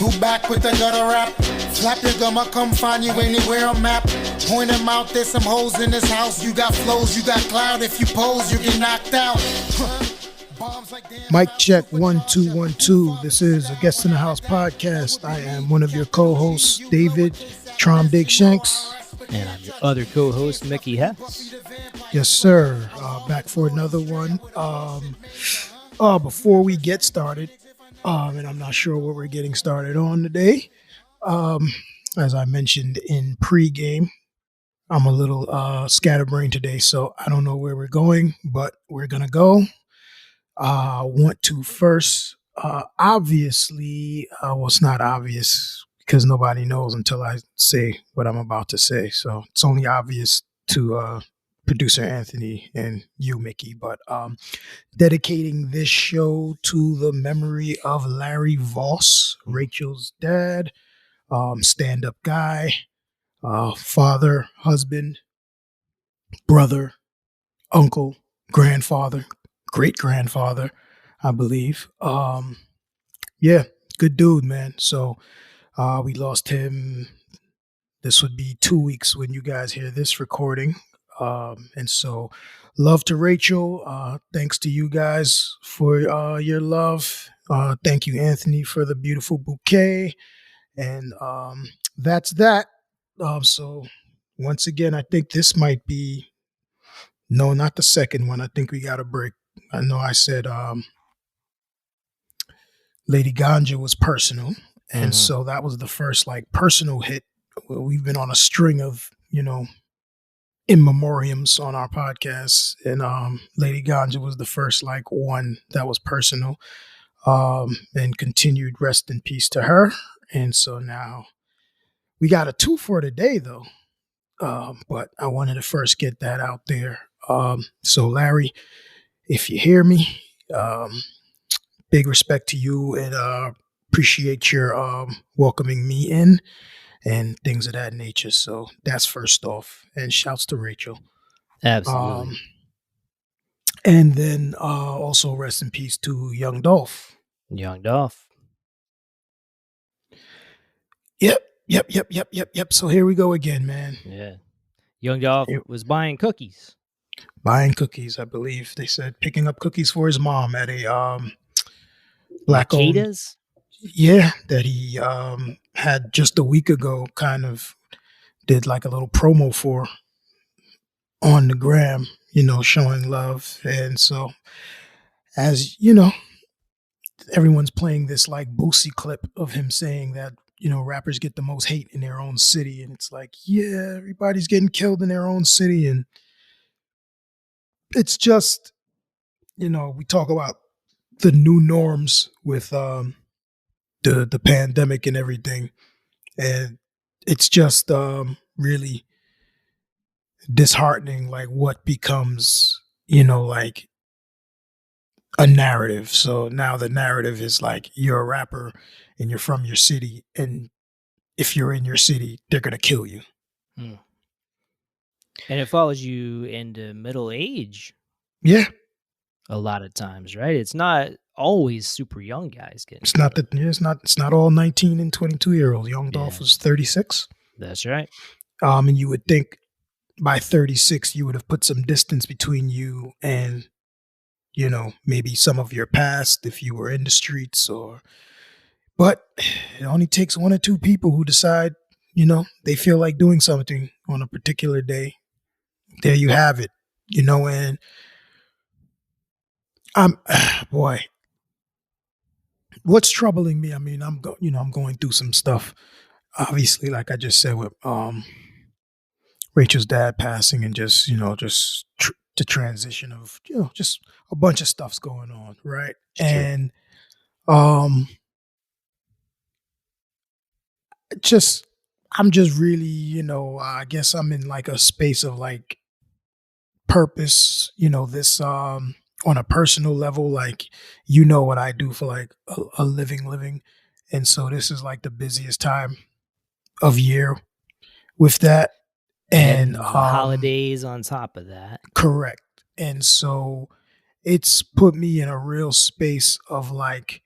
who back with the gutter rap. Flap your gum, I come find you anywhere I'm at. Point them out, there's some hoes in this house. You got flows, you got cloud. If you pose, you get knocked out. Mic check 1 2 1 2. This is a Guest in the House podcast. I am one of your co-hosts, David Trom Dig Shanks. And I'm your other co-host, Mickey Hess. Yes, sir. Back for another one. Before we get started, and I'm not sure what we're getting started on today. As I mentioned in pregame, I'm a little scatterbrained today, so I don't know where we're going, but we're gonna go. Want to first, obviously, well, it's not obvious because nobody knows until I say what I'm about to say. So it's only obvious to producer Anthony and you, Mickey. But dedicating this show to the memory of Larry Voss, Rachel's dad, stand-up guy, father, husband, brother, uncle, grandfather, great-grandfather, I believe. Yeah, good dude, man. So we lost him. This would be 2 weeks when you guys hear this recording. And so love to Rachel. Thanks to you guys for your love. Thank you, Anthony, for the beautiful bouquet. And that's that. So once again, I think this might be, no, not the second one. I think we got a break. I know I said Lady Ganja was personal. And so that was the first like personal hit. We've been on a string of, in memoriams on our podcast. And Lady Ganja was the first like one that was personal. And continued rest in peace to her. And so now we got a 2 for today though. But I wanted to first get that out there. So Larry, if you hear me, big respect to you and appreciate your welcoming me in and things of that nature. So that's first off. And shouts to Rachel. Absolutely. And then also rest in peace to young Dolph. Young Dolph. Yep. So here we go again, man. Yeah. Young Dolph was buying cookies. Buying cookies, I believe. They said picking up cookies for his mom at a black-owned. Cicadas? Yeah, that he had just a week ago, kind of did like a little promo for on the gram, showing love. And so, as you know, everyone's playing this like Boosie clip of him saying that, rappers get the most hate in their own city. And it's like, yeah, everybody's getting killed in their own city. And it's just, we talk about the new norms with the pandemic and everything. And it's just really disheartening, like what becomes, like a narrative. So now the narrative is like you're a rapper and you're from your city. And if you're in your city, they're going to kill you. And it follows you into middle age. Yeah. A lot of times, right? It's not always super young guys getting. It's not that. It's not all 19 and 22-year-olds. Young Dolph was 36. That's right. And you would think by 36 you would have put some distance between you and, maybe some of your past if you were in the streets but it only takes 1 or 2 people who decide, they feel like doing something on a particular day. There you have it, and boy, what's troubling me? I mean, I'm going through some stuff, obviously, like I just said with Rachel's dad passing and just the transition of, just a bunch of stuff's going on. Right. And, I'm just really, I guess I'm in like a space of like purpose, this, on a personal level, like, what I do for like a living. And so this is like the busiest time of year with that. And holidays on top of that. Correct. And so it's put me in a real space of like,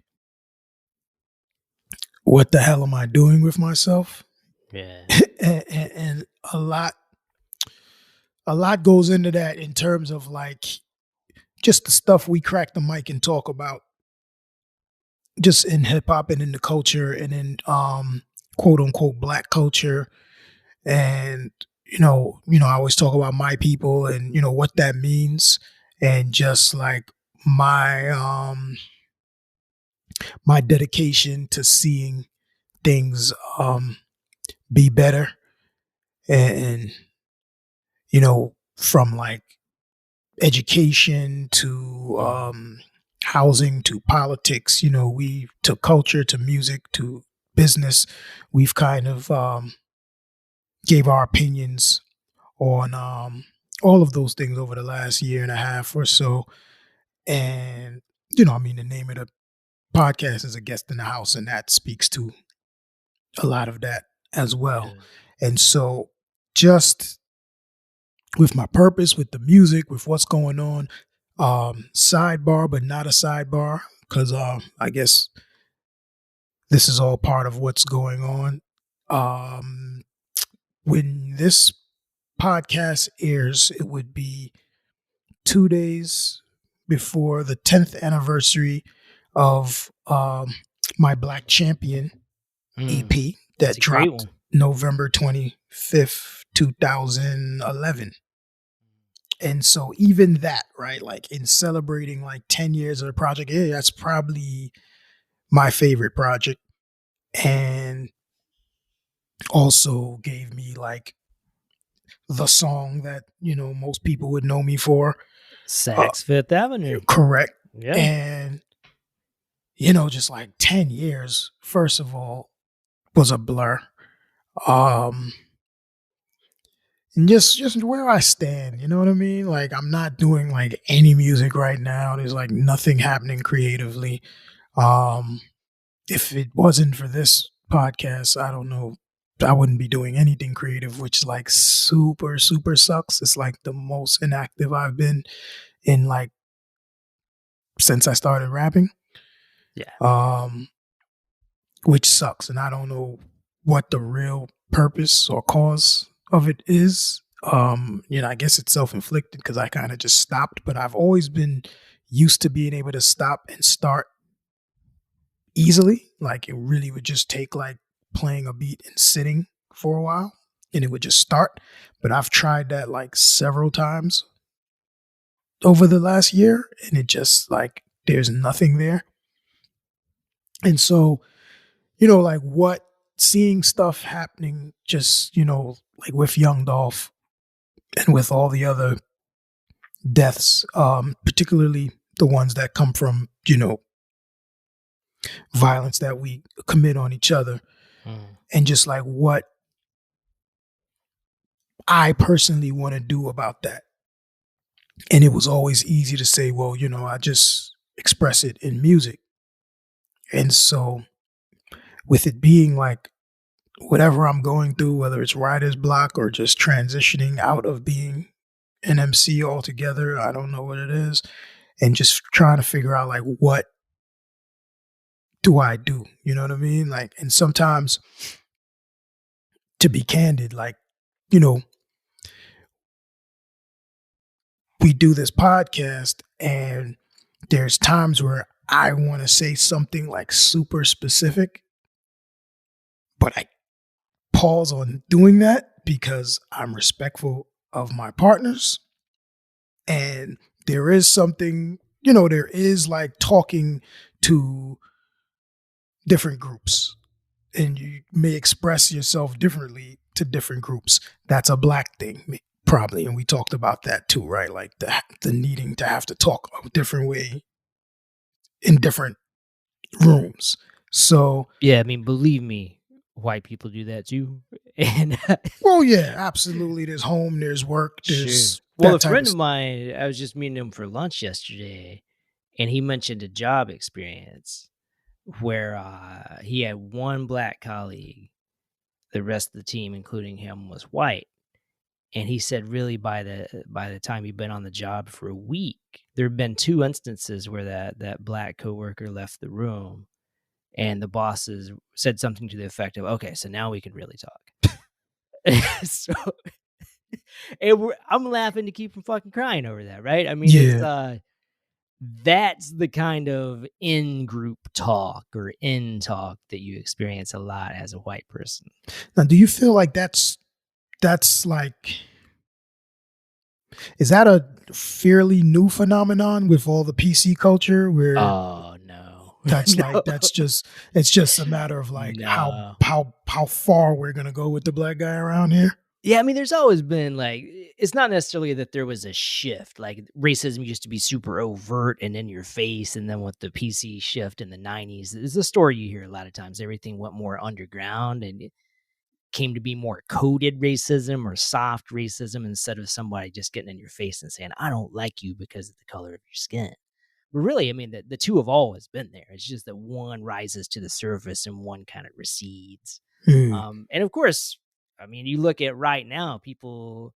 what the hell am I doing with myself? Yeah. And a lot goes into that in terms of like just the stuff we crack the mic and talk about just in hip hop and in the culture and in quote unquote black culture. And I always talk about my people and what that means, and just like my dedication to seeing things be better, and from like education to housing to politics, we to culture to music to business, we've kind of gave our opinions on all of those things over the last year and a half or so. And the name of the podcast is A Guest in the House, and that speaks to a lot of that as well. Yeah. And so just with my purpose, with the music, with what's going on, sidebar, but not a sidebar, because I guess this is all part of what's going on. When this podcast airs, it would be 2 days before the 10th anniversary of my Black Champion EP That's that a great dropped one. November 25th, 2011. And so even that, right, like in celebrating like 10 years of the project, yeah, that's probably my favorite project. And also gave me like the song that, most people would know me for. Saks Fifth Avenue. Correct. Yeah. And, just like 10 years, first of all, was a blur. And just where I stand, you know what I mean? Like, I'm not doing like any music right now. There's like nothing happening creatively. If it wasn't for this podcast, I don't know, I wouldn't be doing anything creative, which like super, super sucks. It's like the most inactive I've been in like since I started rapping. Yeah. Which sucks. And I don't know what the real purpose or cause of it is. I guess it's self-inflicted because I kind of just stopped, but I've always been used to being able to stop and start easily. Like it really would just take like playing a beat and sitting for a while and it would just start. But I've tried that like several times over the last year and it just like there's nothing there. And so, like what seeing stuff happening just, like with young Dolph and with all the other deaths, particularly the ones that come from, violence that we commit on each other, and just like what I personally want to do about that. And it was always easy to say, well, I just express it in music. And so with it being like whatever I'm going through, whether it's writer's block or just transitioning out of being an MC altogether, I don't know what it is, and just trying to figure out like what do I do? You know what I mean? Like, and sometimes to be candid, like, we do this podcast and there's times where I want to say something like super specific, but I pause on doing that because I'm respectful of my partners. And there is something, there is like talking to different groups and you may express yourself differently to different groups. That's a black thing, probably. And we talked about that too, right? Like the needing to have to talk a different way in different rooms. So, yeah, I mean, believe me, white people do that too. And well, yeah, absolutely. There's home, there's work, there's sure. Well, a that type friend of of mine, I was just meeting him for lunch yesterday, and he mentioned a job experience where he had one black colleague. The rest of the team, including him, was white. And he said, really, by the time he'd been on the job for a week, there had been 2 instances where that black coworker left the room, and the bosses said something to the effect of, "Okay, so now we can really talk." So I'm laughing to keep from fucking crying over that, right? I mean, it's Yeah. that's the kind of in-group talk or in talk that you experience a lot as a white person. Now, do you feel like that's like, is that a fairly new phenomenon with all the PC culture where Oh no. that's No. like it's just a matter of like No. how far we're gonna go with the black guy around here? Yeah, I mean, there's always been like, it's not necessarily that there was a shift. Like racism used to be super overt and in your face, and then with the PC shift in the '90s, it's a story you hear a lot of times. Everything went more underground, and it came to be more coded racism or soft racism instead of somebody just getting in your face and saying, "I don't like you because of the color of your skin." But really, I mean, the two have always been there. It's just that one rises to the surface and one kind of recedes. Hmm. And of course, I mean, you look at right now, people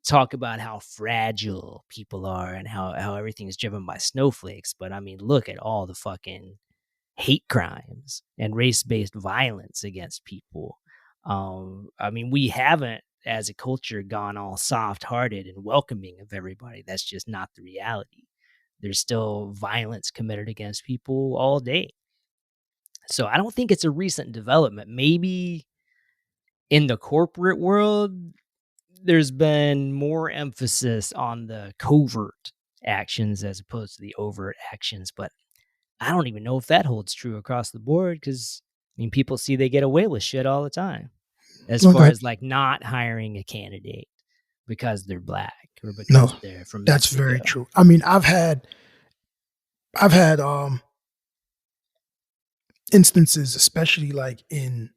talk about how fragile people are and how everything is driven by snowflakes. But I mean, look at all the fucking hate crimes and race-based violence against people. I mean, we haven't, as a culture, gone all soft-hearted and welcoming of everybody. That's just not the reality. There's still violence committed against people all day. So I don't think it's a recent development. Maybe in the corporate world, there's been more emphasis on the covert actions as opposed to the overt actions, but I don't even know if that holds true across the board because, I mean, people see they get away with shit all the time as far Okay. as like not hiring a candidate because they're black or because No, they're from that's very Mexico. true. I mean, I've had instances, especially like in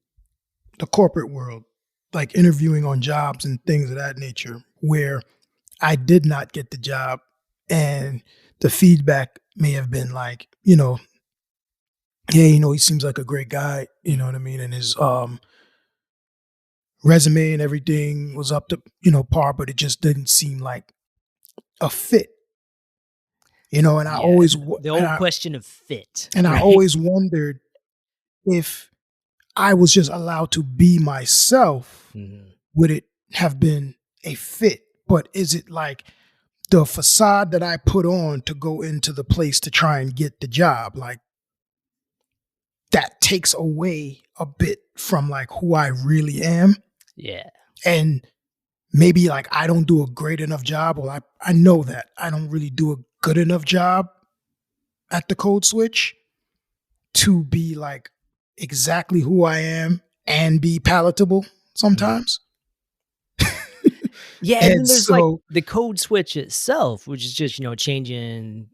the corporate world, like interviewing on jobs and things of that nature, where I did not get the job, and the feedback may have been like, hey, he seems like a great guy, you know what I mean, and his resume and everything was up to par, but it just didn't seem like a fit, and I Yeah, always the old question of fit, and I right? always wondered if I was just allowed to be myself, Mhm. would it have been a fit? But is it like the facade that I put on to go into the place to try and get the job? Like that takes away a bit from like who I really am. Yeah. And maybe like I don't do a great enough job, or I know that I don't really do a good enough job at the code switch to be like exactly who I am and be palatable Mhm. sometimes. Yeah, and And then there's like so, the code switch itself, which is just, changing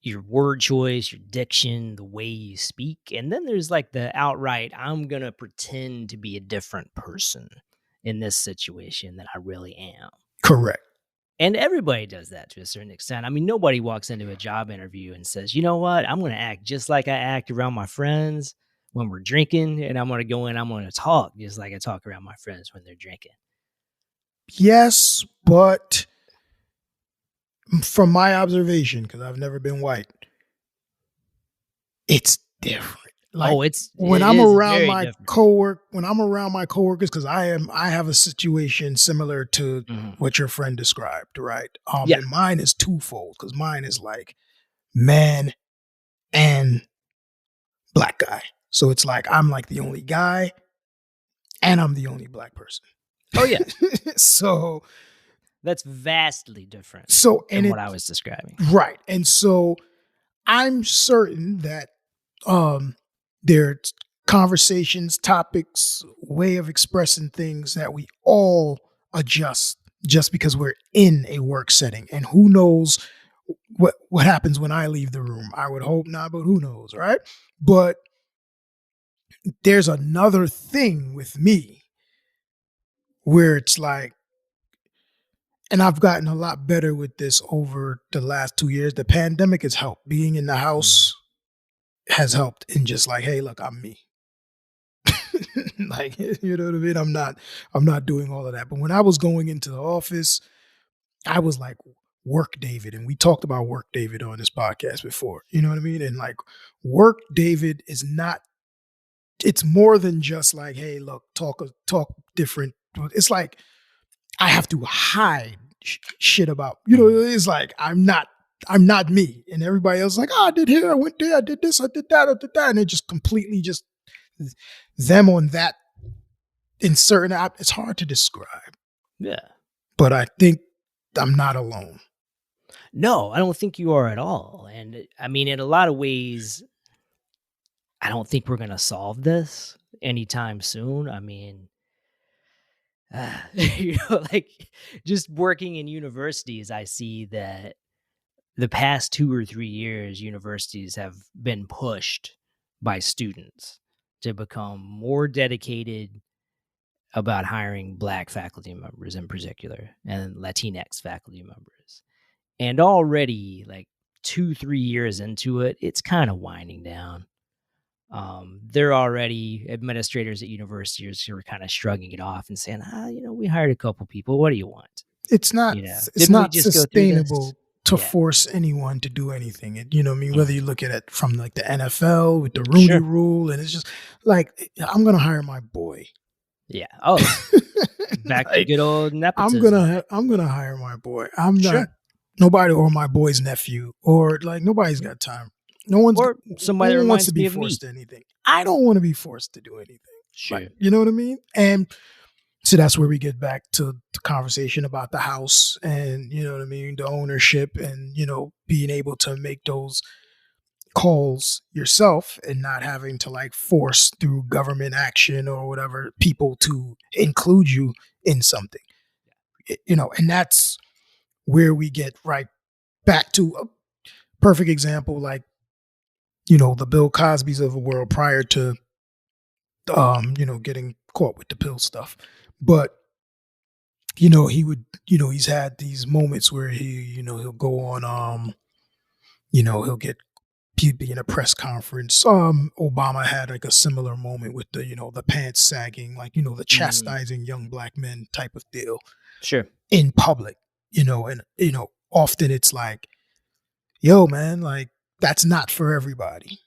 your word choice, your diction, the way you speak. And then there's like the outright, I'm going to pretend to be a different person in this situation than I really am. correct. And everybody does that to a certain extent. I mean, nobody walks into a job interview and says, you know what, I'm going to act just like I act around my friends when we're drinking. And I'm going to go in, I'm going to talk just like I talk around my friends when they're drinking. Yes, but from my observation, because I've never been white, it's different. Like Oh, it when I'm is around very my different. coworkers, because I have a situation similar to Mhm. what your friend described, right? Yeah. And mine is twofold, because mine is like man and black guy. So it's like I'm like the only guy and I'm the only black person. Oh, yeah. so That's vastly different so and than what it I was describing. right. And so I'm certain that there's conversations, topics, way of expressing things that we all adjust just because we're in a work setting. And who knows what happens when I leave the room? I would hope not, but who knows, right? But there's another thing with me where it's like, and I've gotten a lot better with this over the last 2 years. The pandemic has helped. Being in the Mhm. house has helped in just like, hey, look, I'm me. Like, you know what I mean? I'm not doing all of that. But when I was going into the office, I was like work David. And we talked about work David on this podcast before. You know what I mean? And like work David is not it's more than just like, hey, look, talk different. It's like I have to hide shit about, it's like I'm not me, and everybody else is like, oh, I did here, I went there, I did this, I did that, and it just completely just them on that in certain app. It's hard to describe. Yeah. But I think I'm not alone. No, I don't think you are at all. And I mean, in a lot of ways, I don't think we're going to solve this anytime soon. I mean, like just working in universities, I see that the past 2 or 3 years, universities have been pushed by students to become more dedicated about hiring Black faculty members in particular and Latinx faculty members. And already, like 2-3 years into it, it's kind of winding down. There are already administrators at universities who are kind of shrugging it off and saying, we hired a couple people. What do you want? It's not it's not sustainable to force anyone to do anything. Whether you look at it from like the NFL with the Rooney rule, and it's just like, I'm going to hire my boy. Yeah. Oh, back to good old nepotism. I'm gonna hire my boy. I'm not nobody, or my boy's nephew, or like nobody's got time. No one's or somebody no one wants to be me of forced me. to anything. I don't want to be forced to do anything. Sure. Like, you know what I mean? And so that's where we get back to the conversation about the house and, you know what I mean, the ownership and, being able to make those calls yourself and not having to like force through government action or whatever people to include you in something, and that's where we get right back to a perfect example, like, the Bill Cosbys of the world prior to, getting caught with the pill stuff. But, he would, he's had these moments where he'll go on, he'd be in a press conference. Obama had like a similar moment with the pants sagging, like, the chastising young Black men type of deal. Sure. In public, and, often it's like, yo, man, like, that's not for everybody.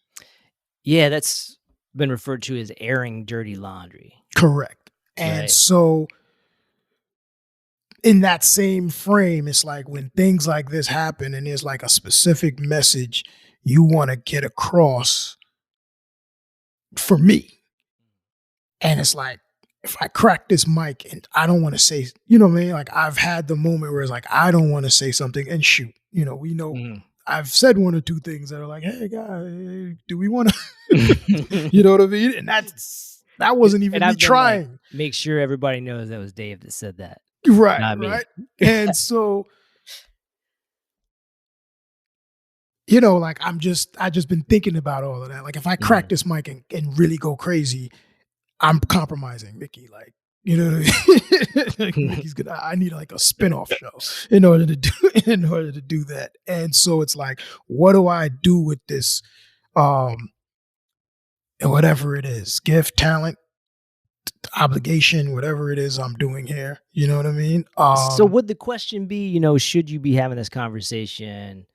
Yeah, that's been referred to as airing dirty laundry. Correct. And so in that same frame, it's like when things like this happen and there's like a specific message you want to get across for me. And it's like, if I crack this mic and I don't want to say, you know what I mean? Like, I've had the moment where it's like, I don't want to say something, and shoot, we know I've said one or two things that are like, hey, guys, do we want to, you know what I mean? And that wasn't even me trying. Like, make sure everybody knows that was Dave that said that. Right. Right. And so, like, I just been thinking about all of that. Like, if I crack this mic and really go crazy, I'm compromising Mickey. Like, you know what I mean? Like, Mickey's I need like a spinoff show in order to do that. And so it's like, what do I do with this? Whatever it is, gift, talent, obligation, whatever it is I'm doing here. You know what I mean? So would the question be, should you be having this conversation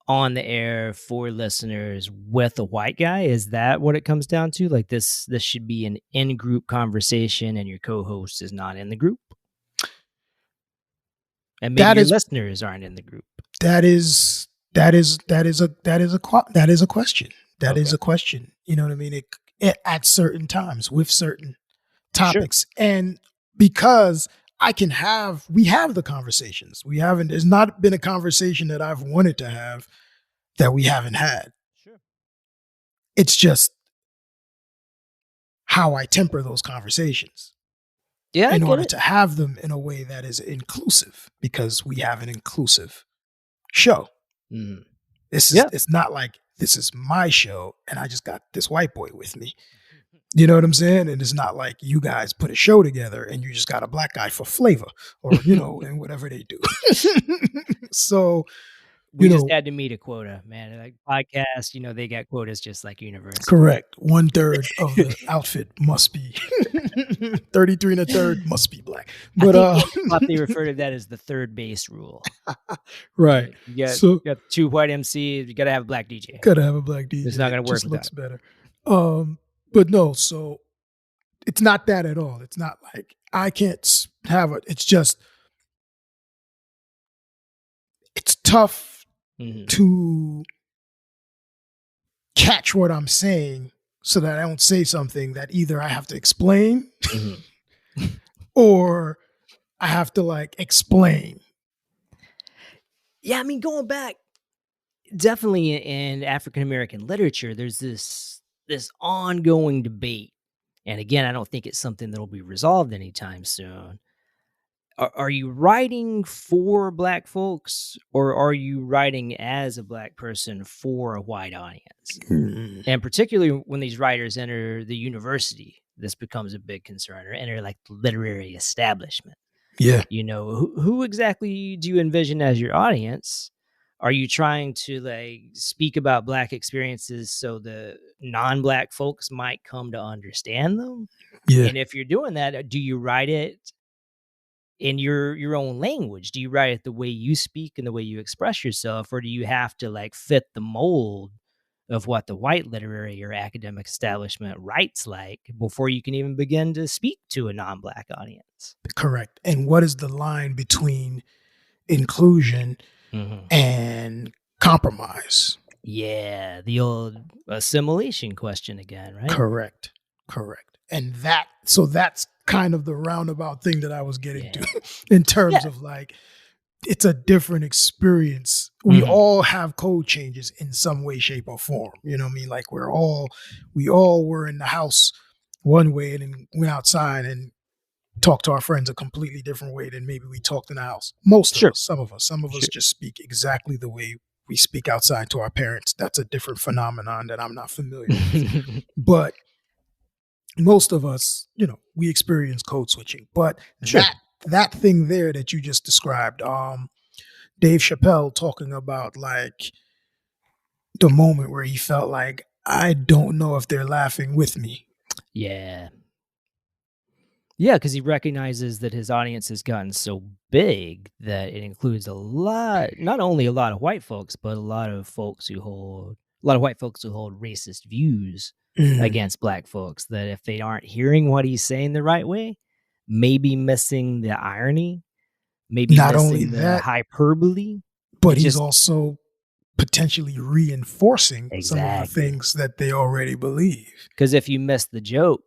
on the air for listeners with a white guy? Is that what it comes down to? Like, this should be an in-group conversation and your co-host is not in the group? And maybe your listeners aren't in the group. That is a question. That is a question. You know what I mean? It at certain times with certain topics. Sure. And because we have the conversations. There's not been a conversation that I've wanted to have that we haven't had. Sure. It's just how I temper those conversations. Yeah. In order to have them in a way that is inclusive, because we have an inclusive show. Mm. It's not like this is my show and I just got this white boy with me. You know what I'm saying? And it's not like you guys put a show together and you just got a Black guy for flavor or, and whatever they do. So we just had to meet a quota, man. Like podcasts, they got quotas just like university. Correct. 1/3 of the outfit must be 33 1/3 must be Black. But I thought they refer to that as the third base rule. Right. You got 2 white MCs, you gotta have a Black DJ. Gotta have a Black DJ. It's not gonna work. Just looks better. But no, so it's not that at all. It's not like I can't have it. It's just, it's tough Mhm. to catch what I'm saying so that I don't say something that either I have to explain Mhm. or I have to like explain. Yeah, I mean, going back, definitely in African American literature, there's this ongoing debate, and again, I don't think it's something that'll be resolved anytime soon. Are you writing for Black folks, or are you writing as a Black person for a white audience? And particularly when these writers enter the university, this becomes a big concern, or enter like the literary establishment. Yeah. You know, who exactly do you envision as your audience? Are you trying to like speak about Black experiences so the non-Black folks might come to understand them? Yeah. And if you're doing that, do you write it in your own language? Do you write it the way you speak and the way you express yourself, or do you have to like fit the mold of what the white literary or academic establishment writes like before you can even begin to speak to a non-Black audience? Correct. And what is the line between inclusion Mhm. and compromise? Yeah, the old assimilation question again, right? Correct. Correct. And that's kind of the roundabout thing that I was getting Yeah. to in terms Yeah. of like, it's a different experience. We Mhm. all have code changes in some way, shape, or form. You know what I mean? Like we all were in the house one way and then went outside and talked to our friends a completely different way than maybe we talked in the house. Most of Sure. us, some of us Sure. just speak exactly the way we speak outside to our parents. That's a different phenomenon that I'm not familiar with. But most of us, we experience code switching. But Sure. that thing there that you just described, Dave Chappelle talking about like the moment where he felt like, I don't know if they're laughing with me. Yeah. Yeah, because he recognizes that his audience has gotten so big that it includes not only a lot of white folks, but a lot of white folks who hold racist views against Black folks, that if they aren't hearing what he's saying the right way, maybe missing the irony, maybe Not only missing the that, hyperbole. but It he's just also potentially reinforcing some of the exactly. things that they already believe. Because if you miss the joke,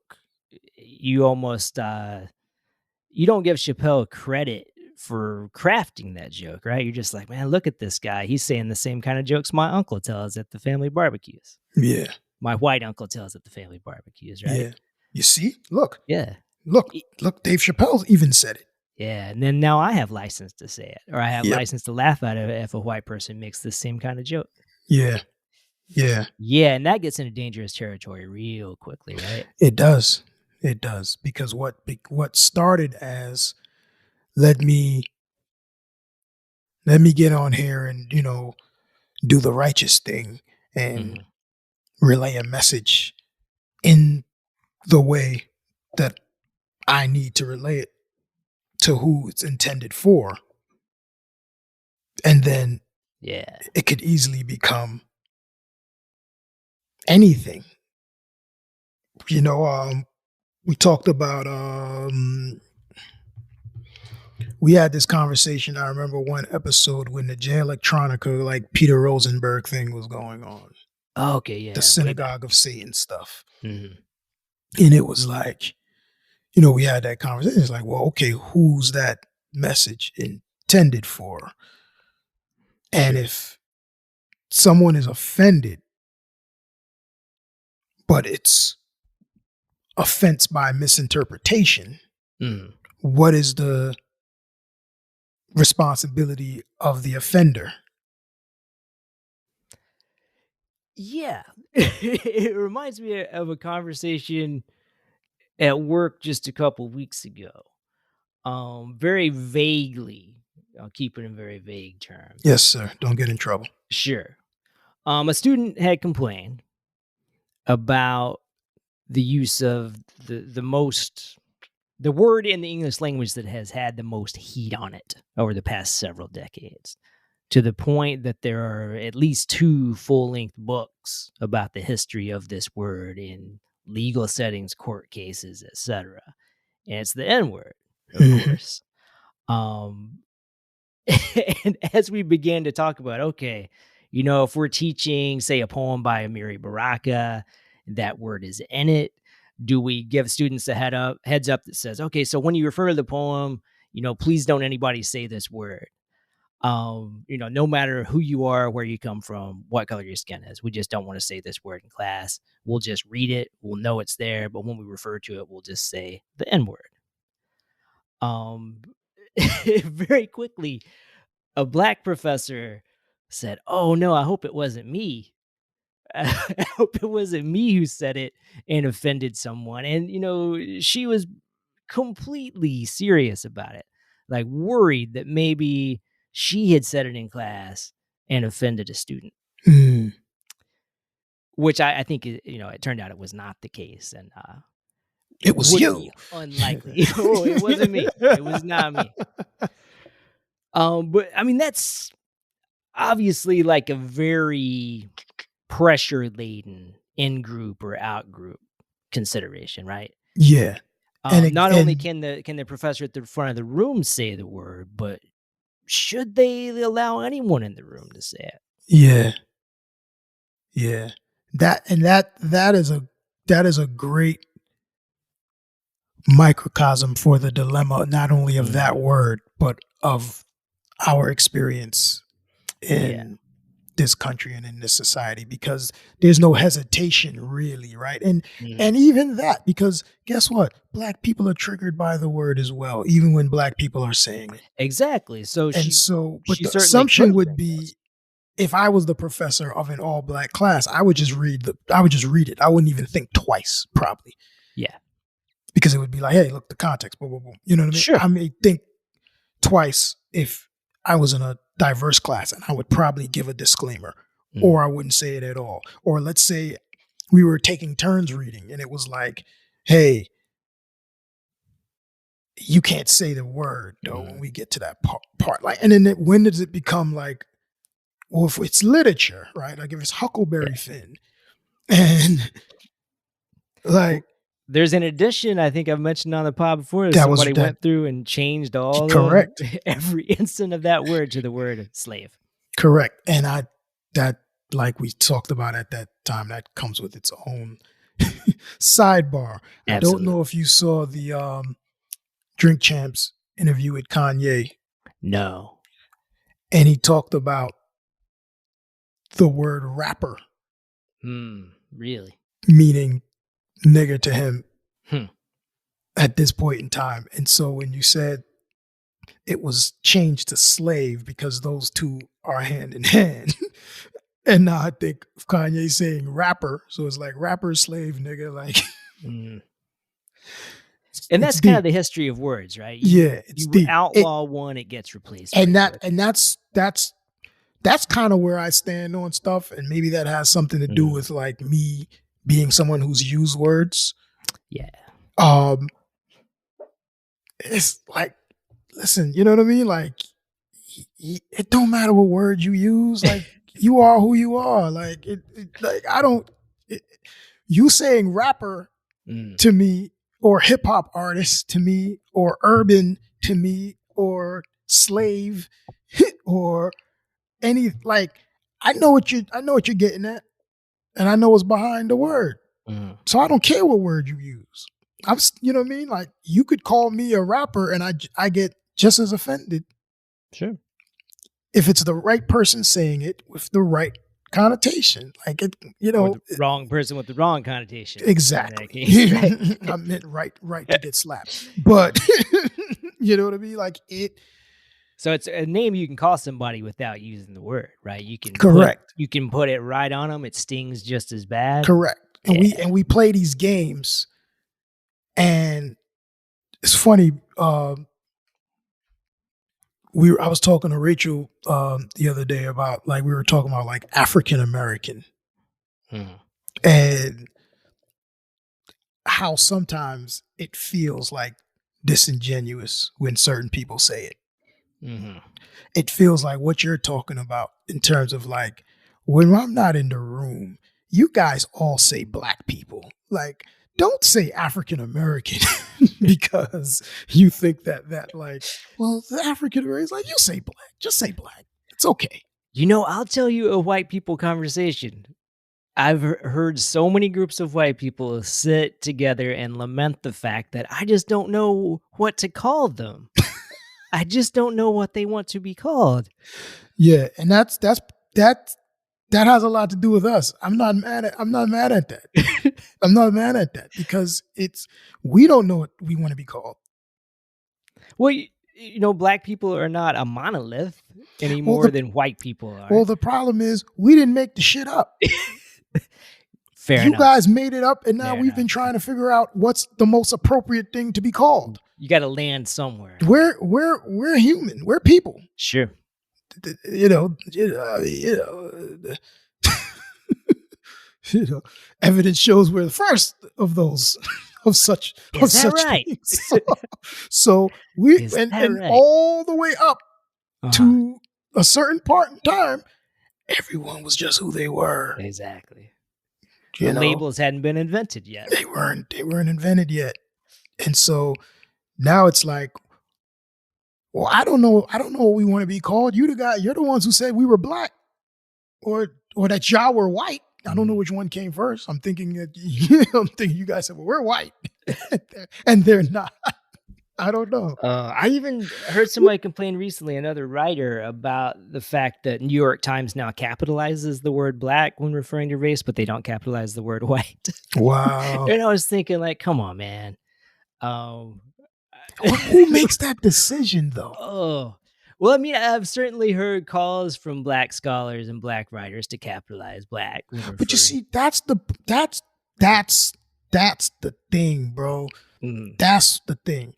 you almost you don't give Chappelle credit for crafting that joke, right? You're just like, man, look at this guy. He's saying the same kind of jokes my uncle tells at the family barbecues. Yeah. My white uncle tells at the family barbecues, right? Yeah. You see? Look, Yeah. E- Dave Chappelle even said it. Yeah. And then now I have license to say it, or I have Yep. license to laugh at it if a white person makes the same kind of joke. Yeah. Yeah. Yeah. And that gets into dangerous territory real quickly, right? It does. It does. Because what started as let me get on here and, do the righteous thing and Mhm. relay a message in the way that I need to relay it to who it's intended for. And then Yeah. it could easily become anything. We talked about we had this conversation. I remember one episode when the J Electronica, like Peter Rosenberg thing was going on. Okay. Yeah. The Synagogue of Satan stuff. Mhm. And it was like, we had that conversation. It's like, well, okay, who's that message intended for? And Sure. if someone is offended, but it's offense by misinterpretation, Mhm. what is the responsibility of the offender? Yeah. It reminds me of a conversation at work just a couple weeks ago. Very vaguely, I'll keep it in very vague terms. Yes, sir. Don't get in trouble. Sure. A student had complained about the use of the word in the English language that has had the most heat on it over the past several decades, to the point that there are at least 2 full-length books about the history of this word in legal settings, court cases, etc. And it's the N-word, of course. And as we began to talk about, okay, if we're teaching, say, a poem by Amiri Baraka, that word is in it, do we give students a heads up that says, okay, so when you refer to the poem, please don't anybody say this word. No matter who you are, where you come from, what color your skin is, we just don't want to say this word in class. We'll just read it. We'll know it's there. But when we refer to it, we'll just say the N-word. Very quickly, a black professor said, "Oh no, I hope it wasn't me. I hope it wasn't me who said it and offended someone." And she was completely serious about it, like worried that maybe she had said it in class and offended a student. Which I think it turned out it was not the case, and it was you. Unlikely. Oh, it wasn't me. It was not me. But I mean, that's obviously like a very pressure laden in group or out group consideration, right? Yeah. Not only can the professor at the front of the room say the word, but should they allow anyone in the room to say it? Yeah. Yeah. That is a great microcosm for the dilemma, not only of that word, but of our experience in this country and in this society, because there's no hesitation really, right? And even that, because guess what? Black people are triggered by the word as well, even when black people are saying it. Exactly. But the assumption would be, if I was the professor of an all black class, I would just read it. I wouldn't even think twice, probably. Yeah. Because it would be like, hey, look, the context, boom, boom, boom. You know what I mean? Sure. I may think twice if I was in a diverse class, and I would probably give a disclaimer, or I wouldn't say it at all. Or let's say we were taking turns reading, and it was like, hey, you can't say the word though when we get to that part. Like, and then when does it become like, well, if it's literature, right? Like if it's Huckleberry Finn, and like, there's an edition I think I've mentioned on the pod before. Somebody went through and changed every instant of that word to the word slave. Correct. And that, like we talked about at that time, that comes with its own sidebar. Absolutely. I don't know if you saw the Drink Champs interview with Kanye. No. And he talked about the word rapper. Really? Meaning nigger to him at this point in time. And so when you said it was changed to slave, because those two are hand in hand. And now I think of Kanye saying rapper. So it's like rapper, slave, nigga, like. And that's kind of the history of words, right? You outlaw one, it gets replaced. And that's kind of where I stand on stuff. And maybe that has something to do with like me being someone who's used words. Yeah. It's like, listen, you know what I mean? Like, it don't matter what word you use. Like, you are who you are. Like, you saying rapper to me, or hip hop artist to me, or urban to me, or slave, or any, like, I know what you're getting at, and I know what's behind the word. So I don't care what word you use. You know what I mean? Like, you could call me a rapper and I get just as offended. Sure. If it's the right person saying it with the right connotation. Like, it, or the wrong person with the wrong connotation. Exactly. Case, right? I meant right to get slapped. But you know what I mean? Like, it. So it's a name you can call somebody without using the word, right? You can you can put it right on them. It stings just as bad. Correct. And we play these games, and it's funny. I was talking to Rachel the other day about, like, we were talking about like African American, and how sometimes it feels like disingenuous when certain people say it. It feels like what you're talking about in terms of, like, when I'm not in the room, you guys all say black people. Like, don't say African American because you think that like, well, the African American, like, you say black, just say black. It's okay. I'll tell you a white people conversation. I've heard so many groups of white people sit together and lament the fact that I just don't know what to call them. I just don't know what they want to be called. Yeah, and that has a lot to do with us. I'm not mad at that. I'm not mad at that because we don't know what we want to be called. Well, black people are not a monolith any more than white people are. Well, the problem is we didn't make the shit up. Fair you enough. guys made it up, and now we've been trying to figure out what's the most appropriate thing to be called. You got to land somewhere. We're human. We're people. Sure. Evidence shows we're the first of those of such. Is that right? So we and all the way up to a certain part in time, everyone was just who they were. Exactly. The labels hadn't been invented yet. They weren't invented yet. And so now it's like, well, I don't know what we want to be called. You're the ones who said we were black or that y'all were white. I don't know which one came first. I'm thinking you guys said, well, we're white. And they're not. I don't know. I even heard somebody complain recently, another writer, about the fact that New York Times now capitalizes the word black when referring to race, but they don't capitalize the word white. Wow. And I was thinking, like, come on, man. Who makes that decision, though? Oh, well, I mean, I've certainly heard calls from black scholars and black writers to capitalize black. But you see, that's the thing, bro. That's the thing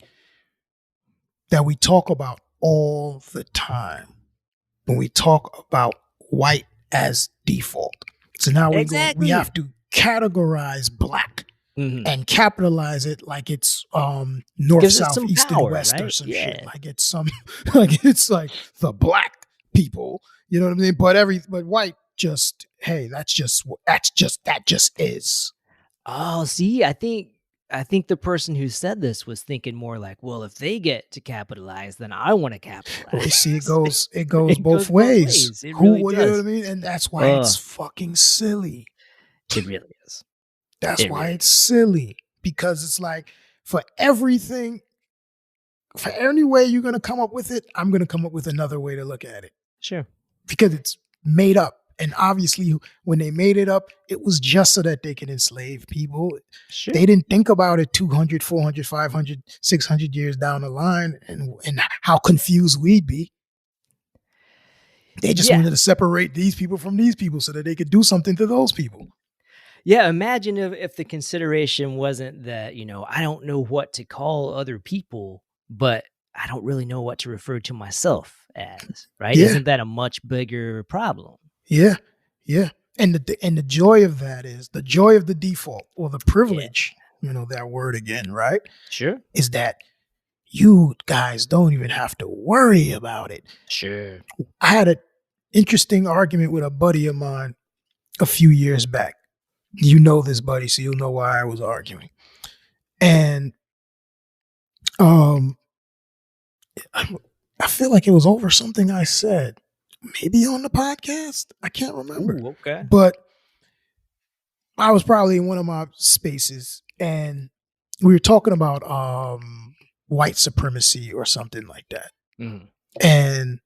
that we talk about all the time when we talk about white as default. So now we have to categorize black and capitalize it like it's north, south, east, and west, right? Or some shit. Like it's like the black people. You know what I mean? But white just, hey, that just is. Oh, see, I think the person who said this was thinking more like, well, if they get to capitalize, then I want to capitalize. Well, you see, it goes both ways. It really does. You know what I mean? And that's why it's fucking silly. It really is. That's why it's silly. Because it's like, for everything, for any way you're going to come up with it, I'm going to come up with another way to look at it. Sure. Because it's made up. And obviously, when they made it up, it was just so that they can enslave people. Sure. They didn't think about it 200, 400, 500, 600 years down the line and how confused we'd be. They just wanted to separate these people from these people so that they could do something to those people. Yeah, imagine if the consideration wasn't that, I don't know what to call other people, but I don't really know what to refer to myself as, right? Yeah. Isn't that a much bigger problem? Yeah, yeah. And the joy of that is the joy of the default or the privilege, that word again, right? Sure. Is that you guys don't even have to worry about it. Sure. I had an interesting argument with a buddy of mine a few years back. You know this buddy, so you'll know why I was arguing. And I feel like it was over something I said. Maybe on the podcast. I can't remember. Ooh, okay. But I was probably in one of my spaces and we were talking about white supremacy or something like that. Mm. And,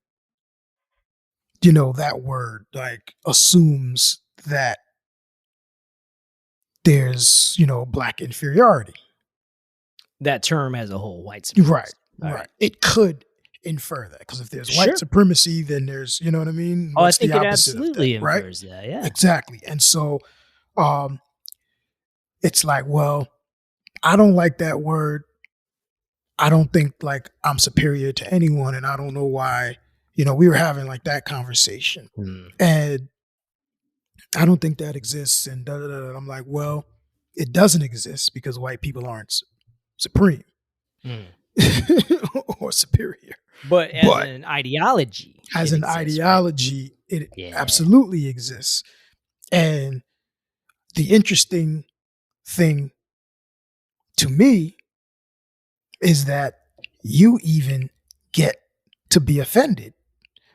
that word like assumes that there's, black inferiority. That term as a whole, white supremacy. Right. It could infer that because if there's white supremacy, then there's, you know what I mean? I think it absolutely infers that, yeah. Exactly. And so it's like, well, I don't like that word. I don't think like I'm superior to anyone and I don't know why, we were having like that conversation and I don't think that exists. And I'm like, well, it doesn't exist because white people aren't supreme or superior. But as an ideology. As an ideology, right? It absolutely exists. And the interesting thing to me is that you even get to be offended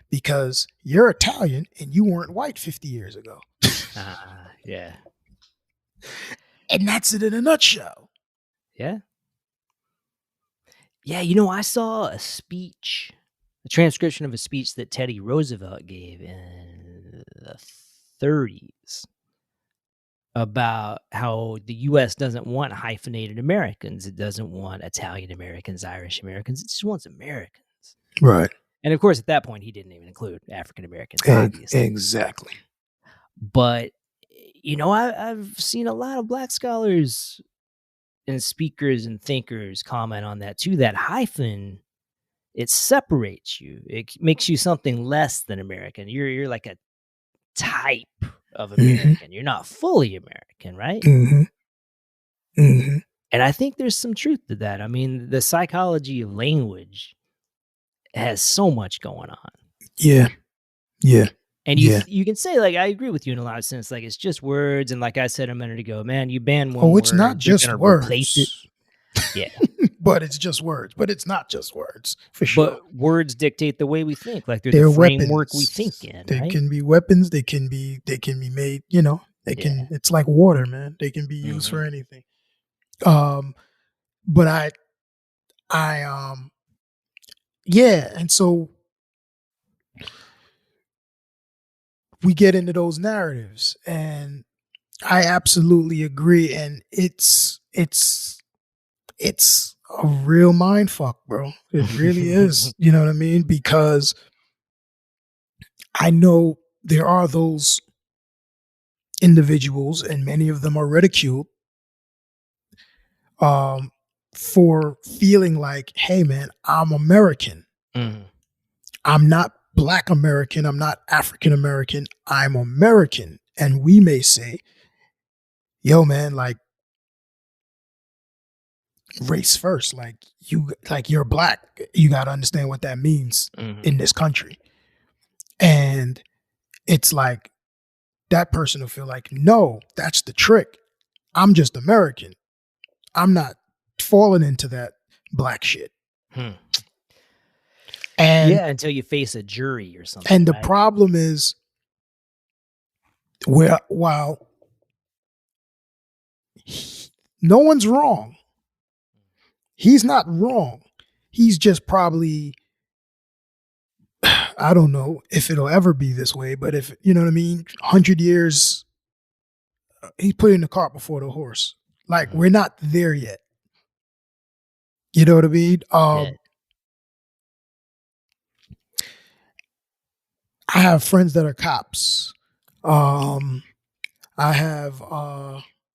because you're Italian and you weren't white 50 years ago. Yeah. And that's it in a nutshell. Yeah. Yeah, you know, I saw a transcription of a speech that Teddy Roosevelt gave in the 30s about how the U.S. doesn't want hyphenated Americans. It doesn't want Italian Americans, Irish Americans. It just wants Americans. Right. And of course, at that point, he didn't even include African Americans, obviously. Exactly. But, you know, I've seen a lot of black scholars and speakers and thinkers comment on that too. That hyphen, it separates you. It makes you something less than American. You're like a type of American. You're not fully American, right? And I think there's some truth to that. I mean, the psychology of language has so much going on. Yeah. And you can say, like, I agree with you in a lot of sense. Like, it's just words. And like I said a minute ago, man, you ban one word. It's not just words. Yeah. But it's just words. But it's not just words, for sure. But words dictate the way we think. Like, they're the framework we think in. They right? can be weapons. They can be made, you know, it's like water, man. They can be used for anything. But and so we get into those narratives, and I absolutely agree. And it's a real mind fuck, bro. It really is. You know what I mean? Because I know there are those individuals, and many of them are ridiculed for feeling like, hey, man, I'm American. I'm not Black American. I'm not African American. I'm American. And we may say, yo, man, like, race first. Like, you're Black. You got to understand what that means in this country. And it's like, that person will feel like, no, that's the trick. I'm just American. I'm not falling into that Black shit. And until you face a jury or something. And the problem is, while no one's wrong, he's not wrong. He's just probably, I don't know if it'll ever be this way, but if, you know what I mean, 100 years, he's putting the cart before the horse. Like, we're not there yet. You know what I mean? I have friends that are cops. I have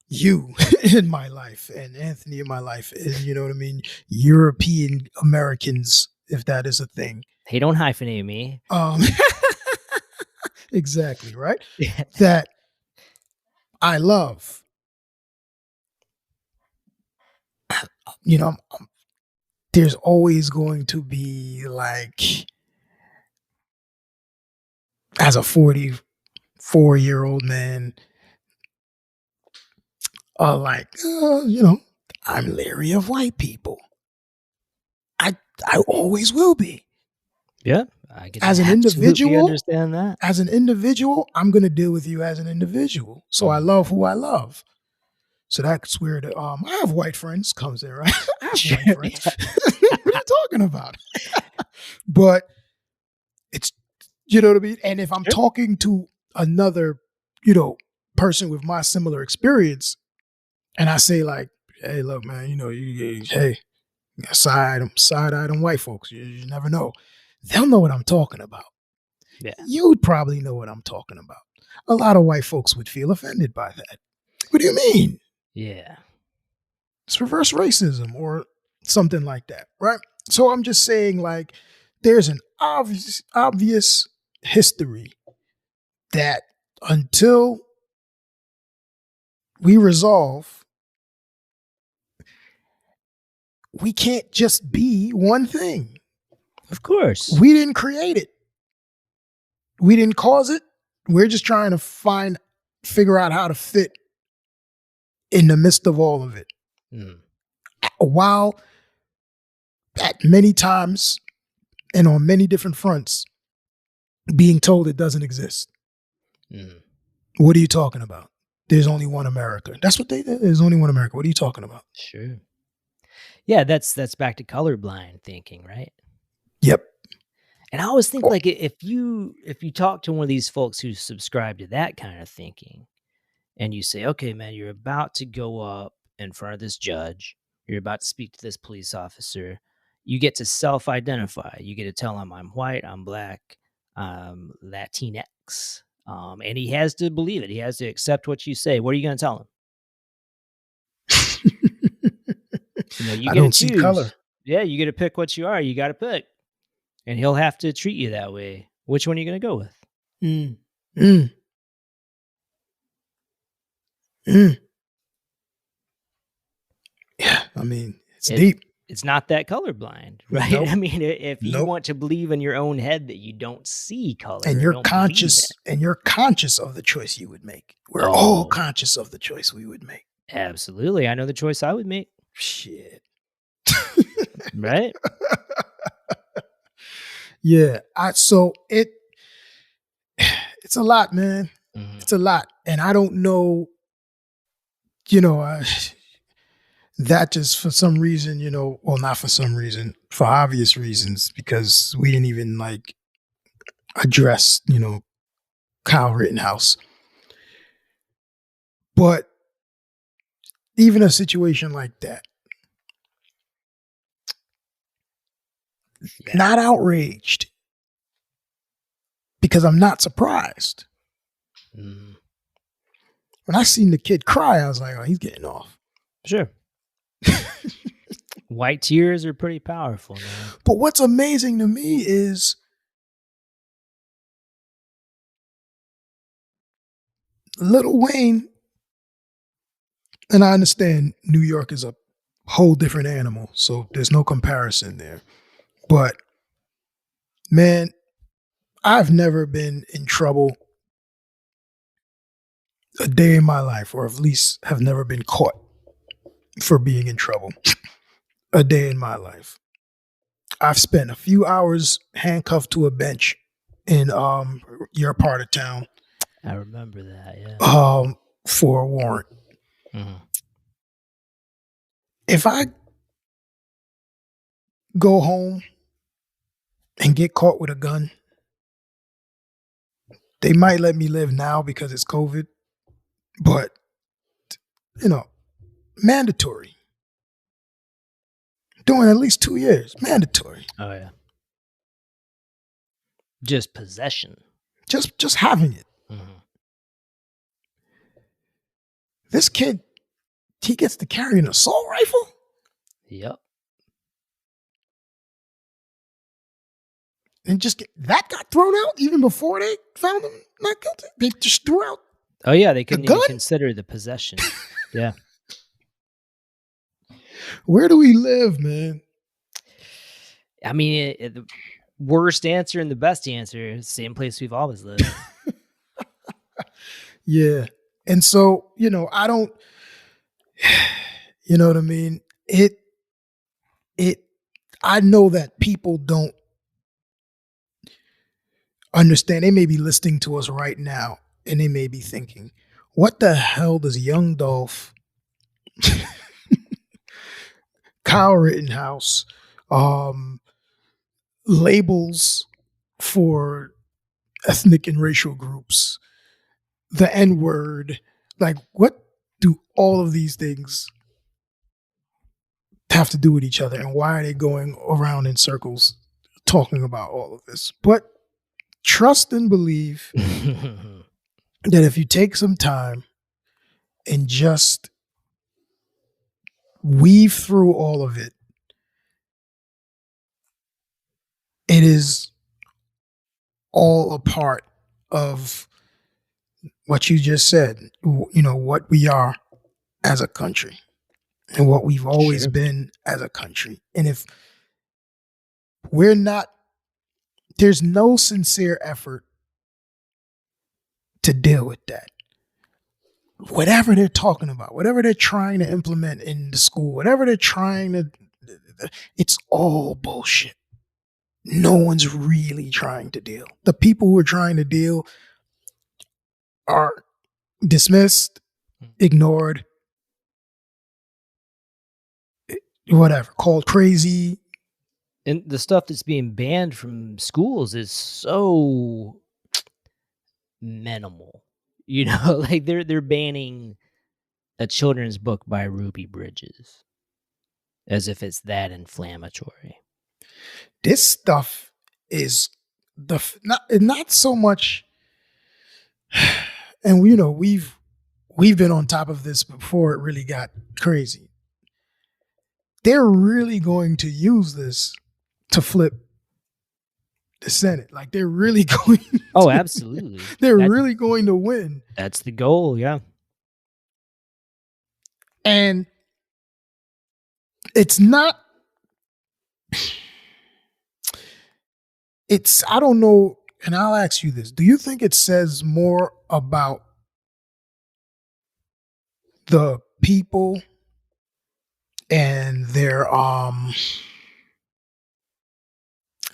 you in my life, and Anthony in my life, and you know what I mean? European Americans, if that is a thing. Hey, don't hyphenate me. Exactly, right? That I love. You know, there's always going to be, like, as a 44-year-old man, you know, I'm leery of white people. I always will be. Yeah, I can as an individual, understand that. As an individual, I'm going to deal with you as an individual. So I love who I love. So that's where I have white friends comes in, right? I have white friends. What are you talking about? But it's, you know what I mean? And if I'm talking to another, you know, person with my similar experience, and I say, like, hey, look, man, you know, hey, side-eye on white folks. You never know. They'll know what I'm talking about. Yeah. You'd probably know what I'm talking about. A lot of white folks would feel offended by that. What do you mean? Yeah. It's reverse racism or something like that, right? So I'm just saying, like, there's an obvious history that until we resolve, we can't just be one thing. Of course. We didn't create it. We didn't cause it. We're just trying to figure out how to fit in the midst of all of it. while at many times and on many different fronts being told it doesn't exist. Mm. What are you talking about? There's only one America. That's what there's only one America. What are you talking about? Sure. Yeah, that's back to colorblind thinking, right? Yep. And I always think Oh. like if you talk to one of these folks who subscribe to that kind of thinking, and you say, okay, man, you're about to go up in front of this judge, you're about to speak to this police officer, you get to self-identify. You get to tell him I'm white, I'm black, I'm Latinx. And he has to believe it. He has to accept what you say. What are you going to tell him? You I get to don't see choose. color. Yeah, you get to pick what you are. You got to pick. And he'll have to treat you that way. Which one are you going to go with? Mm. Mm. Mm. Yeah, I mean, it's deep. It's not that colorblind, right? Nope. I mean, if you Nope. want to believe in your own head that you don't see color, And you're don't believe conscious, it. and you're conscious of the choice you would make. We're Oh. all conscious of the choice we would make. Absolutely. I know the choice I would make. Shit. Right? Yeah. So it's a lot, man. Mhm. It's a lot. And I don't know, that just for some reason, well, not for some reason, for obvious reasons, because we didn't even like address, Kyle Rittenhouse. But even a situation like that, Yeah. not outraged, because I'm not surprised. Mhm. When I seen the kid cry, I was like, oh, he's getting off. Sure. White tears are pretty powerful, man. But what's amazing to me is Lil Wayne, and I understand New York is a whole different animal, so there's no comparison there. But man, I've never been in trouble a day in my life, or at least have never been caught for being in trouble a day in my life. I've spent a few hours handcuffed to a bench in your part of town. I remember that, yeah. For a warrant. Mhm. If I go home and get caught with a gun, they might let me live now because it's COVID, but mandatory. Doing at least 2 years, mandatory. Oh, yeah. Just possession. Just having it. Mhm. This kid, he gets to carry an assault rifle? Yep. And that got thrown out even before they found him not guilty. They just threw out. Oh, yeah, they couldn't even gun? consider the possession. Yeah. Where do we live, man? I mean, the worst answer and the best answer is the same place we've always lived. Yeah. And so, I don't, you know what I mean? I know that people don't understand. They may be listening to us right now and they may be thinking, what the hell does young Dolph, Kyle Rittenhouse, labels for ethnic and racial groups, the N-word, like what do all of these things have to do with each other, and why are they going around in circles talking about all of this? But trust and believe that if you take some time and just weave through all of it, it is all a part of what you just said, what we are as a country and what we've always Sure. been as a country. And if we're not, there's no sincere effort to deal with that. whatever they're talking about, whatever they're trying to implement in the school, whatever they're trying to, it's all bullshit. No one's really trying to deal. The people who are trying to deal are dismissed, ignored, whatever, called crazy. And the stuff that's being banned from schools is so minimal. You know, like they're banning a children's book by Ruby Bridges as if it's that inflammatory. This stuff is not so much, and you know we've been on top of this before it really got crazy. They're really going to use this to flip the Senate. Like they're really going. Oh, absolutely. They're really going to win. That's the goal, yeah. And it's not. It's, I don't know, and I'll ask you this. Do you think it says more about the people and their I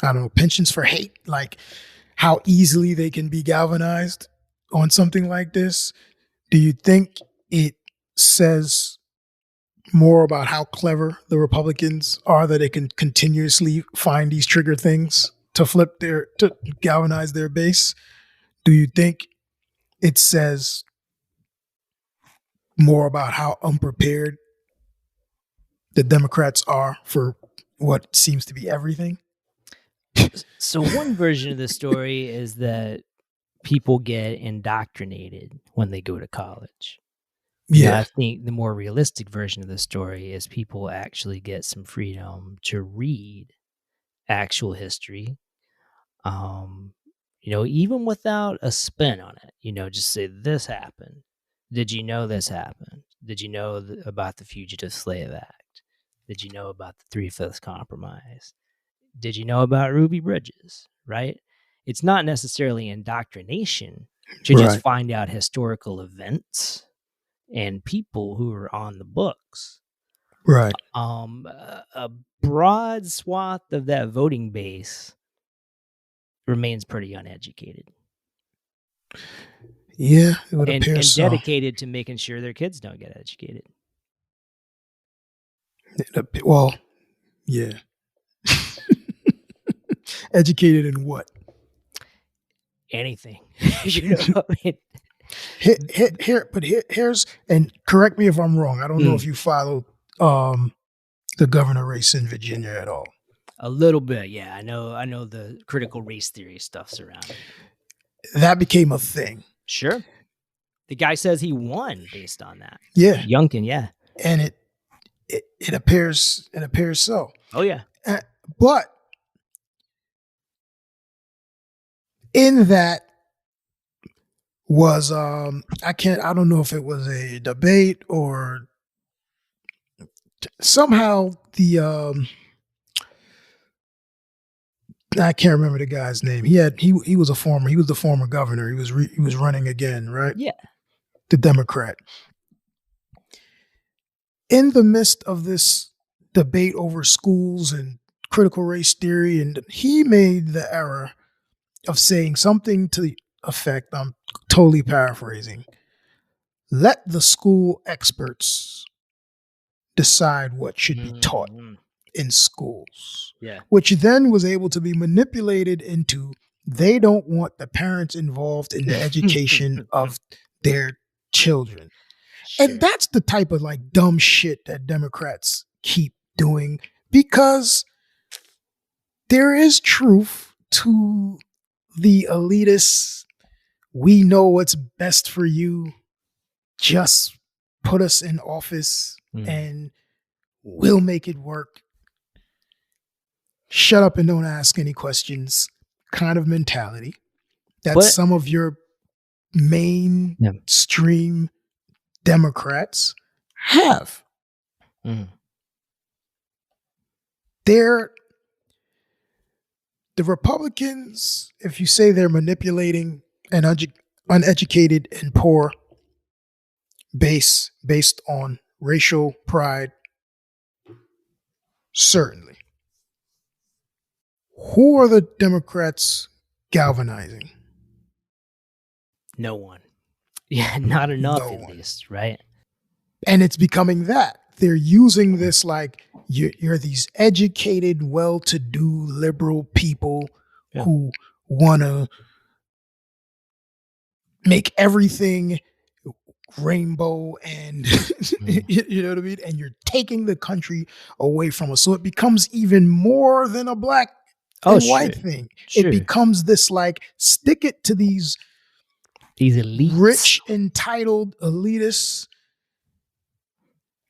don't know, penchants for hate, like how easily they can be galvanized on something like this? Do you think it says more about how clever the Republicans are that they can continuously find these trigger things to galvanize their base? Do you think it says more about how unprepared the Democrats are for what seems to be everything? So one version of the story is that people get indoctrinated when they go to college. Yeah. I think the more realistic version of the story is people actually get some freedom to read actual history. You know, even without a spin on it, you know, just say this happened. Did you know this happened? Did you know about the Fugitive Slave Act? Did you know about the 3/5 Compromise? Did you know about Ruby Bridges? Right? It's not necessarily indoctrination to just Right. find out historical events and people who are on the books. Right. A broad swath of that voting base remains pretty uneducated. Yeah, it would and appear so. dedicated to making sure their kids don't get educated. Well, yeah. Educated in what? Anything. You know, Here's, and correct me if I'm wrong. I don't know if you follow the governor race in Virginia at all. A little bit, yeah. I know the critical race theory stuff's around it. That became a thing. Sure. The guy says he won based on that. Yeah. Youngkin, yeah. And it appears so. Oh yeah. But in that was I don't know if it was a debate or somehow I can't remember the guy's name. He was the former governor. He was running again, right? Yeah. The Democrat. In the midst of this debate over schools and critical race theory, and he made the error of saying something to the effect, I'm totally paraphrasing, let the school experts decide what should be taught in schools. Yeah. Which then was able to be manipulated into they don't want the parents involved in the education of their children. Sure. And that's the type of like dumb shit that Democrats keep doing, because there is truth to the elitist, we know what's best for you, just put us in office and we'll make it work. Shut up and don't ask any questions kind of mentality that some of your mainstream Democrats have. The Republicans, if you say they're manipulating an uneducated and poor based on racial pride, certainly. Who are the Democrats galvanizing? No one. Yeah, not enough No at one. least, right? And it's becoming that. They're using this like you're these educated, well-to-do liberal people Yeah. who want to make everything rainbow and you know what I mean? And you're taking the country away from us. So it becomes even more than a black Oh, and sure. white thing. It Sure. becomes this like stick it to these elites. rich, entitled, elitist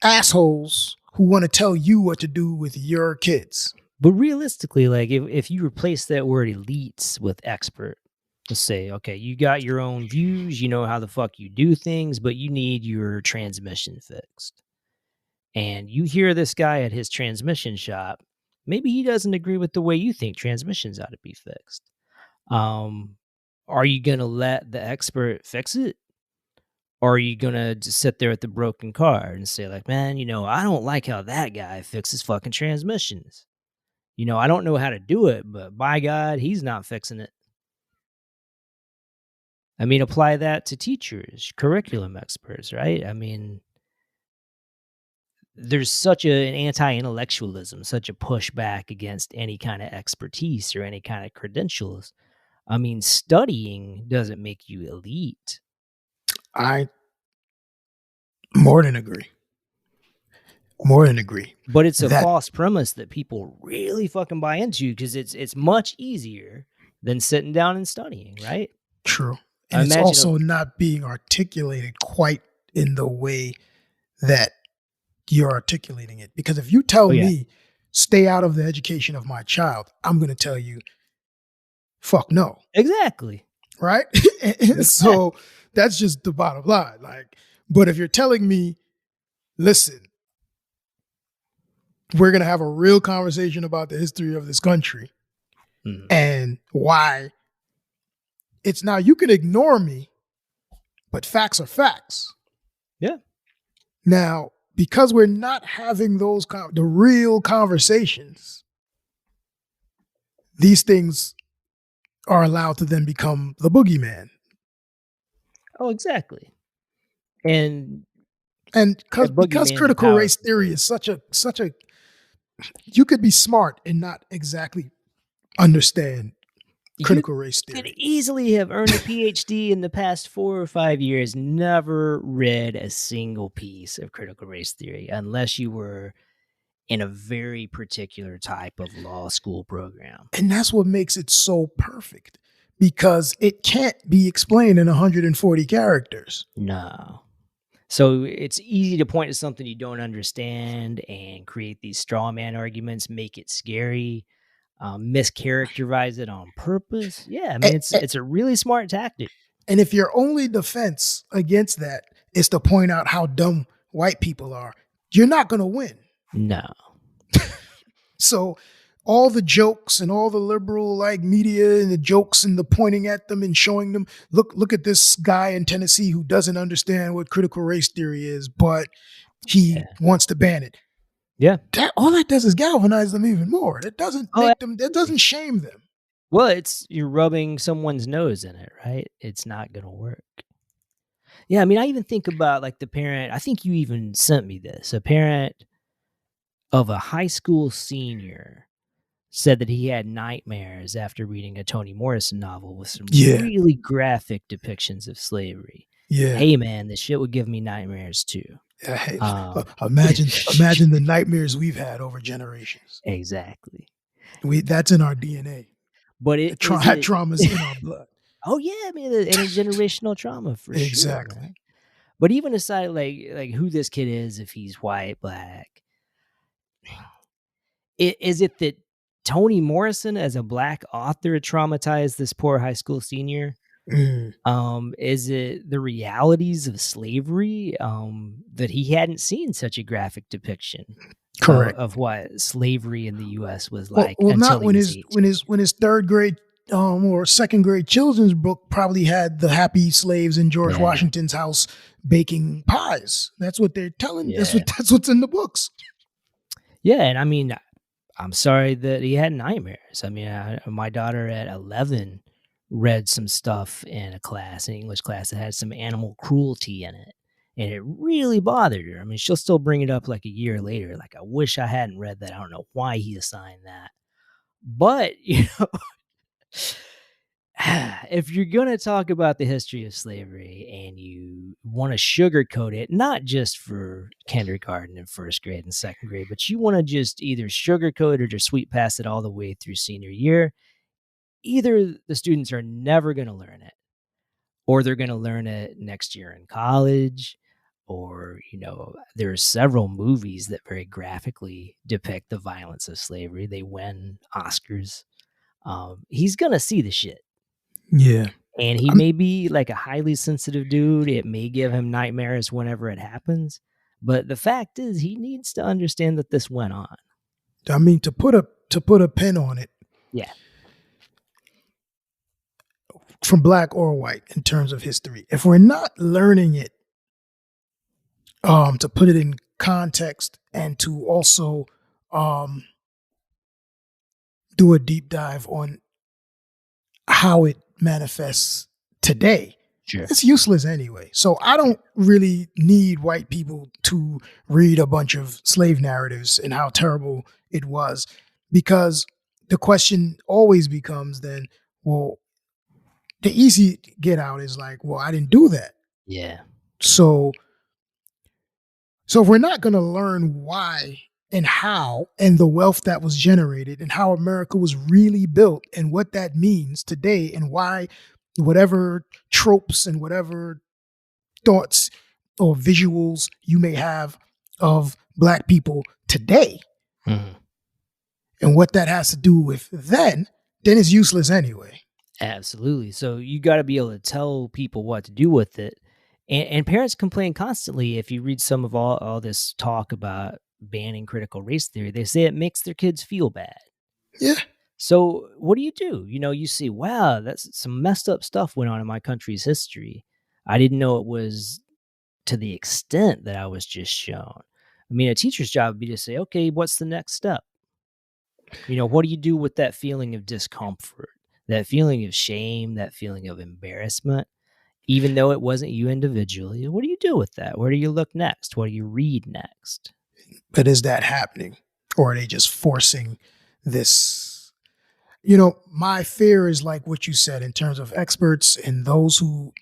assholes who want to tell you what to do with your kids. But realistically, like if you replace that word elites with expert, let's say, okay, you got your own views, you know how the fuck you do things, but you need your transmission fixed. And you hear this guy at his transmission shop, maybe he doesn't agree with the way you think transmissions ought to be fixed. Are you going to let the expert fix it? Or are you going to just sit there at the broken car and say like, man, I don't like how that guy fixes fucking transmissions. I don't know how to do it, but by God, he's not fixing it. I mean, apply that to teachers, curriculum experts, right? I mean, there's such an anti-intellectualism, such a pushback against any kind of expertise or any kind of credentials. I mean, studying doesn't make you elite. I more than agree. More than agree. But it's a false premise that people really fucking buy into because it's much easier than sitting down and studying, right? True. And it's also not being articulated quite in the way that you're articulating it. Because if you tell me, stay out of the education of my child, I'm going to tell you, fuck no. Exactly. Right? So that's just the bottom line. Like, but if you're telling me, listen, we're going to have a real conversation about the history of this country and why it's now you can ignore me, but facts are facts. Yeah. Now, because we're not having those the real conversations, these things are allowed to then become the boogeyman. Oh, exactly. And because critical race theory is such a you could be smart and not exactly understand critical race theory. You could easily have earned a PhD in the past 4 or 5 years, never read a single piece of critical race theory unless you were in a very particular type of law school program. And that's what makes it so perfect because it can't be explained in 140 characters. No. So it's easy to point to something you don't understand and create these straw man arguments, make it scary. Mischaracterize it on purpose. Yeah, I mean, it's a really smart tactic. And if your only defense against that is to point out how dumb white people are, you're not going to win. No. So all the jokes and all the liberal like media and the jokes and the pointing at them and showing them, look at this guy in Tennessee who doesn't understand what critical race theory is, but he wants to ban it. Yeah. All that does is galvanize them even more. That doesn't make them, that doesn't shame them. Well, you're rubbing someone's nose in it, right? It's not going to work. Yeah, I mean, I even think about like the parent, I think you even sent me this, a parent of a high school senior said that he had nightmares after reading a Toni Morrison novel with some really graphic depictions of slavery. Yeah. Hey, man, this shit would give me nightmares too. Hey, imagine the nightmares we've had over generations. Exactly. That's in our DNA. But trauma's in our blood. Oh yeah, I mean, intergenerational trauma for sure. Exactly. But even aside, like who this kid is, if he's white, black, is it that Toni Morrison, as a black author, traumatized this poor high school senior? Is it the realities of slavery that he hadn't seen such a graphic depiction correct of what slavery in the U.S. was like? Well, not when his third grade or second grade children's book probably had the happy slaves in George Yeah. Washington's house baking pies. That's what they're telling. Yeah. That's what's in the books. Yeah, and I mean, I'm sorry that he had nightmares. I mean, my daughter at 11 read some stuff in a class, an English class, that had some animal cruelty in it, and it really bothered her. I mean, she'll still bring it up like a year later. Like, I wish I hadn't read that. I don't know why he assigned that. But, if you're going to talk about the history of slavery and you want to sugarcoat it, not just for kindergarten and first grade and second grade, but you want to just either sugarcoat it or just sweep past it all the way through senior year, either the students are never going to learn it, or they're going to learn it next year in college, or, there are several movies that very graphically depict the violence of slavery. They win Oscars. He's going to see the shit. Yeah. And he may be like a highly sensitive dude. It may give him nightmares whenever it happens. But the fact is, he needs to understand that this went on. I mean, to put a pin on it. Yeah. From black or white in terms of history, if we're not learning it, to put it in context and to also do a deep dive on how it manifests today, Sure. it's useless anyway. So I don't really need white people to read a bunch of slave narratives and how terrible it was, because the question always becomes then, well, the easy get out is like, well, I didn't do that. Yeah. So if we're not going to learn why and how and the wealth that was generated and how America was really built and what that means today and why whatever tropes and whatever thoughts or visuals you may have of black people today and what that has to do with then it's useless anyway. Absolutely. So you got to be able to tell people what to do with it. And parents complain constantly. If you read some of all this talk about banning critical race theory, they say it makes their kids feel bad. Yeah. So what do? You see, wow, that's some messed up stuff went on in my country's history. I didn't know it was to the extent that I was just shown. I mean, a teacher's job would be to say, okay, what's the next step? What do you do with that feeling of discomfort, that feeling of shame, that feeling of embarrassment? Even though it wasn't you individually, what do you do with that? Where do you look next? What do you read next? But is that happening? Or are they just forcing this? My fear is like what you said in terms of experts and those who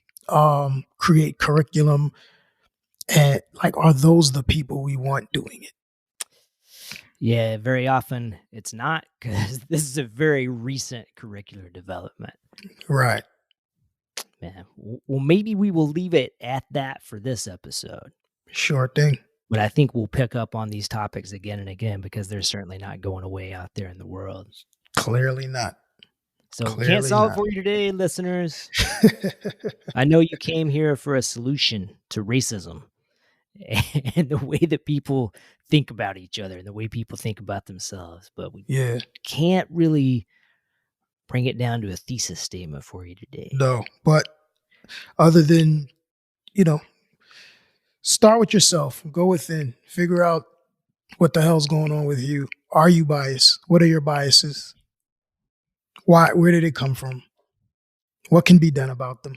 create curriculum. And like, are those the people we want doing it? Yeah, very often it's not, because this is a very recent curricular development. Right. Man, well, maybe we will leave it at that for this episode. Sure thing. But I think we'll pick up on these topics again and again, because they're certainly not going away out there in the world. Clearly not. So we can't solve it for you today, listeners. I know you came here for a solution to racism and the way that people think about each other and the way people think about themselves. But we can't really bring it down to a thesis statement for you today. No, but other than, start with yourself, go within, figure out what the hell's going on with you. Are you biased? What are your biases? Why? Where did it come from? What can be done about them?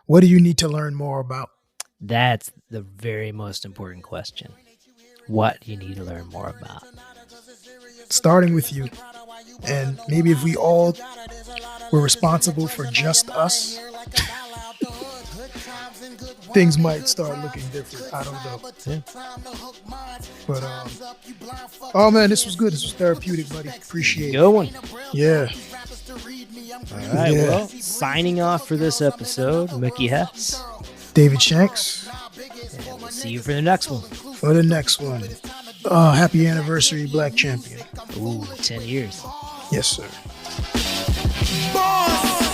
What do you need to learn more about? That's the very most important question. What do you need to learn more about? Starting with you. And maybe if we all were responsible for just us, things might start looking different. I don't know. Yeah. But, oh man, this was good. This was therapeutic, buddy. Appreciate it. Good one. Yeah. All right, well, signing off for this episode, Mickey Hess. David Shanks. And we'll see you for the next one. For the next one. Happy anniversary, Black Champion. Ooh, 10 years. Yes, sir. Voss!